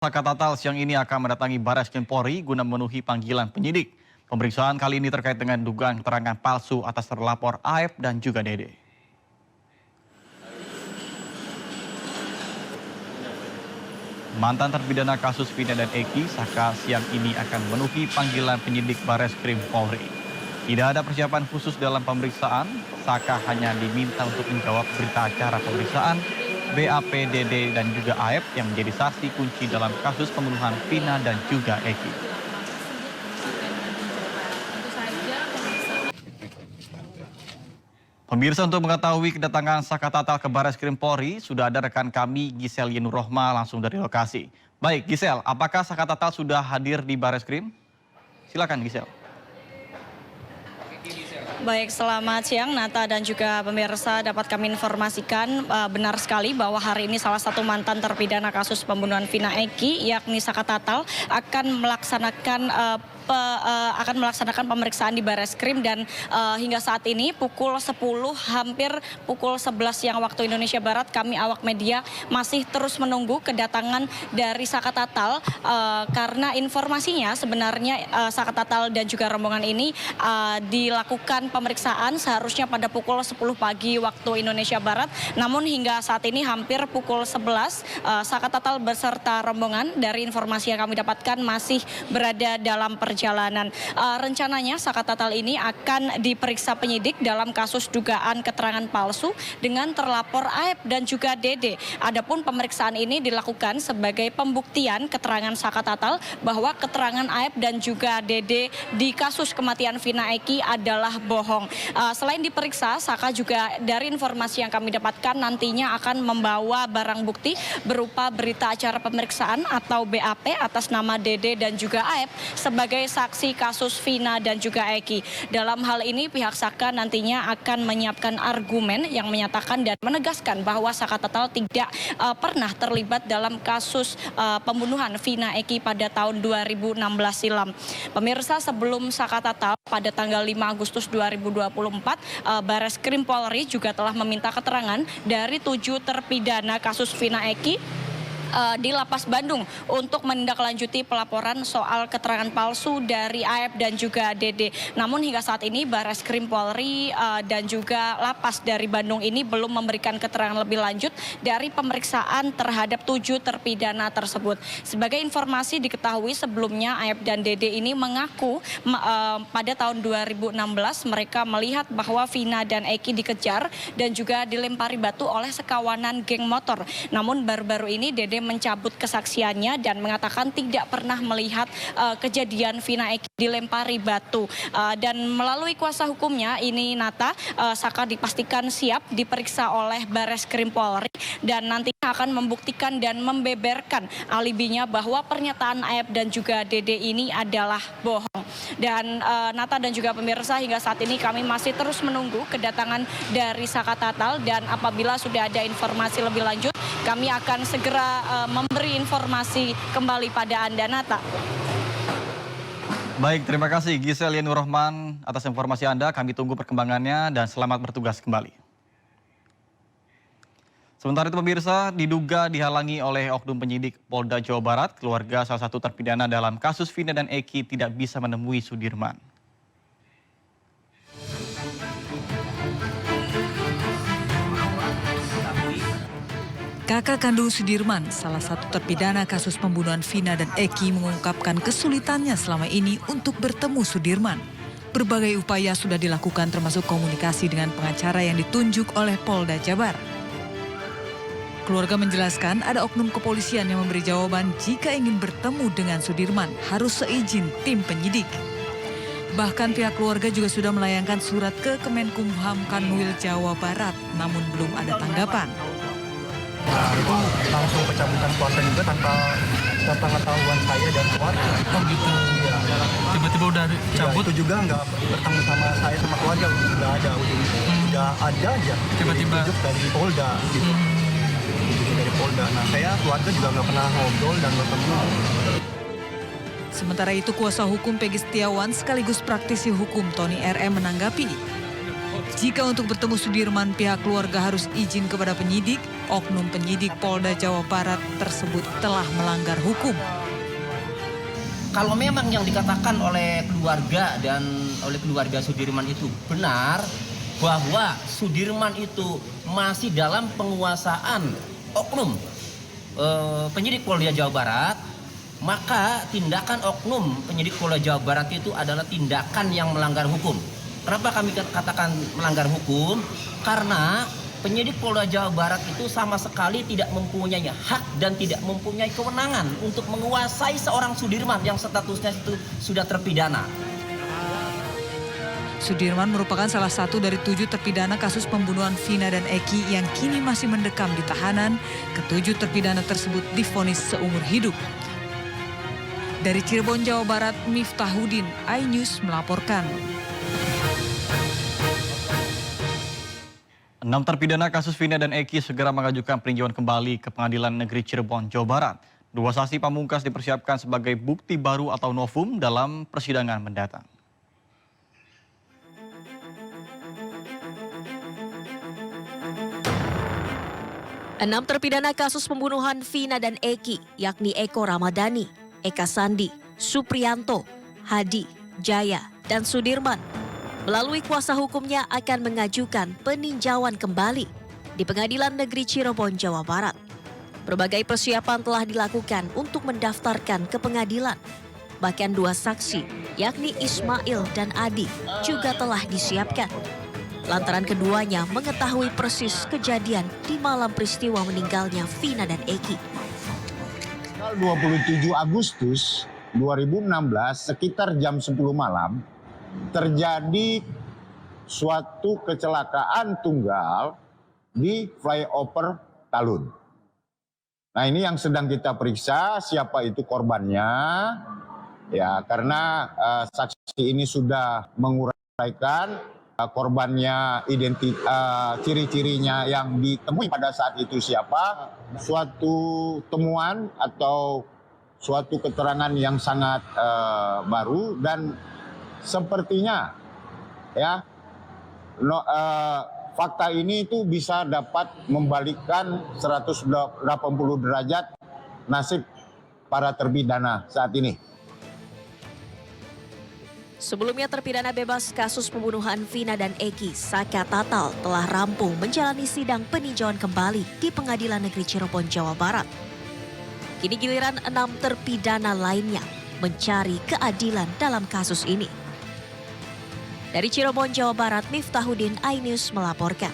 Saka Tatal siang ini akan mendatangi Barreskrim Polri guna memenuhi panggilan penyidik. Pemeriksaan kali ini terkait dengan dugaan keterangan palsu atas terlapor Aep dan juga Dede. Mantan terpidana kasus Vina dan Eki, Saka siang ini akan memenuhi panggilan penyidik Barreskrim Polri. Tidak ada persiapan khusus dalam pemeriksaan, Saka hanya diminta untuk menjawab berita acara pemeriksaan BAP, Dede, dan juga Aep yang menjadi saksi kunci dalam kasus pembunuhan Vina dan juga Eki. Pemirsa, untuk mengetahui kedatangan Saka Tatal ke Barreskrim Polri, sudah ada rekan kami Gisel Yenur Rohma langsung dari lokasi. Baik, Gisel, apakah Saka Tatal sudah hadir di Barreskrim? Silakan, Gisel. Baik, selamat siang Nata dan juga pemirsa. Dapat kami informasikan benar sekali bahwa hari ini salah satu mantan terpidana kasus pembunuhan Vina Eki yakni Saka Tatal akan melaksanakan pemeriksaan di Barreskrim dan hingga saat ini pukul 10 hampir pukul 11 siang waktu Indonesia Barat kami awak media masih terus menunggu kedatangan dari Saka Tatal karena informasinya sebenarnya Saka Tatal dan juga rombongan ini dilakukan pemeriksaan seharusnya pada pukul 10 pagi waktu Indonesia Barat, namun hingga saat ini hampir pukul 11 Saka Tatal beserta rombongan dari informasi yang kami dapatkan masih berada dalam perjalanan. Rencananya Saka Tatal ini akan diperiksa penyidik dalam kasus dugaan keterangan palsu dengan terlapor Aep dan juga Dede. Adapun pemeriksaan ini dilakukan sebagai pembuktian keterangan Saka Tatal bahwa keterangan Aep dan juga Dede di kasus kematian Vina Eki adalah bohong. Selain diperiksa, Saka juga dari informasi yang kami dapatkan nantinya akan membawa barang bukti berupa berita acara pemeriksaan atau BAP atas nama Dede dan juga Aep sebagai saksi kasus Vina dan juga Eki. Dalam hal ini pihak Saka nantinya akan menyiapkan argumen yang menyatakan dan menegaskan bahwa Saka Tatal tidak pernah terlibat dalam kasus pembunuhan Vina Eki pada tahun 2016 silam. Pemirsa, sebelum Saka Tatal pada tanggal 5 Agustus 2024, Barreskrim Polri juga telah meminta keterangan dari 7 terpidana kasus Vina Eki di Lapas Bandung untuk menindaklanjuti pelaporan soal keterangan palsu dari Aep dan juga Dede. Namun hingga saat ini Barreskrim Polri dan juga Lapas dari Bandung ini belum memberikan keterangan lebih lanjut dari pemeriksaan terhadap 7 terpidana tersebut. Sebagai informasi diketahui sebelumnya Aep dan Dede ini mengaku pada tahun 2016 mereka melihat bahwa Vina dan Eki dikejar dan juga dilempari batu oleh sekawanan geng motor. Namun baru-baru ini Dede mencabut kesaksiannya dan mengatakan tidak pernah melihat kejadian Vina Eki dilempari batu. Dan melalui kuasa hukumnya ini Nata, Saka dipastikan siap diperiksa oleh Barreskrim Polri dan nantinya akan membuktikan dan membeberkan alibinya bahwa pernyataan Aep dan juga Dede ini adalah bohong. Dan Nata dan juga pemirsa, hingga saat ini kami masih terus menunggu kedatangan dari Saka Tatal dan apabila sudah ada informasi lebih lanjut kami akan segera memberi informasi kembali pada Anda, Nata. Baik, terima kasih Gisel Yenur Rohman atas informasi Anda. Kami tunggu perkembangannya dan selamat bertugas kembali. Sementara itu pemirsa, diduga dihalangi oleh oknum penyidik Polda Jawa Barat, keluarga salah satu terpidana dalam kasus Vina dan Eki tidak bisa menemui Sudirman. Kakak kandung Sudirman, salah satu terpidana kasus pembunuhan Vina dan Eki, mengungkapkan kesulitannya selama ini untuk bertemu Sudirman. Berbagai upaya sudah dilakukan termasuk komunikasi dengan pengacara yang ditunjuk oleh Polda Jabar. Keluarga menjelaskan ada oknum kepolisian yang memberi jawaban jika ingin bertemu dengan Sudirman harus seizin tim penyidik. Bahkan pihak keluarga juga sudah melayangkan surat ke Kemenkumham Kanwil Jawa Barat, namun belum ada tanggapan. Nah, itu langsung pencabutan kuasa juga tanpa pengetahuan saya dan keluarga. Oh gitu. Ya. Tiba-tiba udah cabut. Ya, itu juga nggak bertemu sama saya sama keluarga, udah ada udah ada aja. Tiba-tiba ditunjuk dari Polda gitu. Ditunjuk dari Polda. Nah, saya keluarga juga nggak pernah ngobrol dan bertemu. Sementara itu kuasa hukum Peggy Setiawan sekaligus praktisi hukum Tony RM menanggapi. Jika untuk bertemu Sudirman pihak keluarga harus izin kepada penyidik, oknum penyidik Polda Jawa Barat tersebut telah melanggar hukum. Kalau memang yang dikatakan oleh keluarga dan oleh keluarga Sudirman itu benar, bahwa Sudirman itu masih dalam penguasaan oknum penyidik Polda Jawa Barat, maka tindakan oknum penyidik Polda Jawa Barat itu adalah tindakan yang melanggar hukum. Kenapa kami katakan melanggar hukum? Karena penyidik Polda Jawa Barat itu sama sekali tidak mempunyai hak dan tidak mempunyai kewenangan untuk menguasai seorang Sudirman yang statusnya itu sudah terpidana. Sudirman merupakan salah satu dari 7 terpidana kasus pembunuhan Vina dan Eki yang kini masih mendekam di tahanan. Ke-7 terpidana tersebut divonis seumur hidup. Dari Cirebon, Jawa Barat, Miftahudin, iNews melaporkan. 6 terpidana kasus Vina dan Eki segera mengajukan peninjauan kembali ke Pengadilan Negeri Cirebon, Jawa Barat. 2 saksi pamungkas dipersiapkan sebagai bukti baru atau novum dalam persidangan mendatang. Enam terpidana kasus pembunuhan Vina dan Eki, yakni Eko Ramadhani, Eka Sandi, Supriyanto, Hadi, Jaya, dan Sudirman, melalui kuasa hukumnya akan mengajukan peninjauan kembali di Pengadilan Negeri Cirebon, Jawa Barat. Berbagai persiapan telah dilakukan untuk mendaftarkan ke pengadilan. Bahkan 2 saksi, yakni Ismail dan Adi, juga telah disiapkan. Lantaran keduanya mengetahui persis kejadian di malam peristiwa meninggalnya Vina dan Eki. 27 Agustus 2016 sekitar jam 10 malam terjadi suatu kecelakaan tunggal di flyover Talun. Nah, ini yang sedang kita periksa siapa itu korbannya. Ya, karena saksi ini sudah menguraikan korbannya, ciri-cirinya yang ditemui pada saat itu siapa, suatu temuan atau suatu keterangan yang sangat baru dan sepertinya ya fakta ini itu bisa dapat membalikkan 180 derajat nasib para terpidana saat ini. Sebelumnya terpidana bebas kasus pembunuhan Vina dan Eki, Saka Tatal, telah rampung menjalani sidang peninjauan kembali di Pengadilan Negeri Cirebon, Jawa Barat. Kini giliran 6 terpidana lainnya mencari keadilan dalam kasus ini. Dari Cirebon, Jawa Barat, Miftahudin, iNews melaporkan.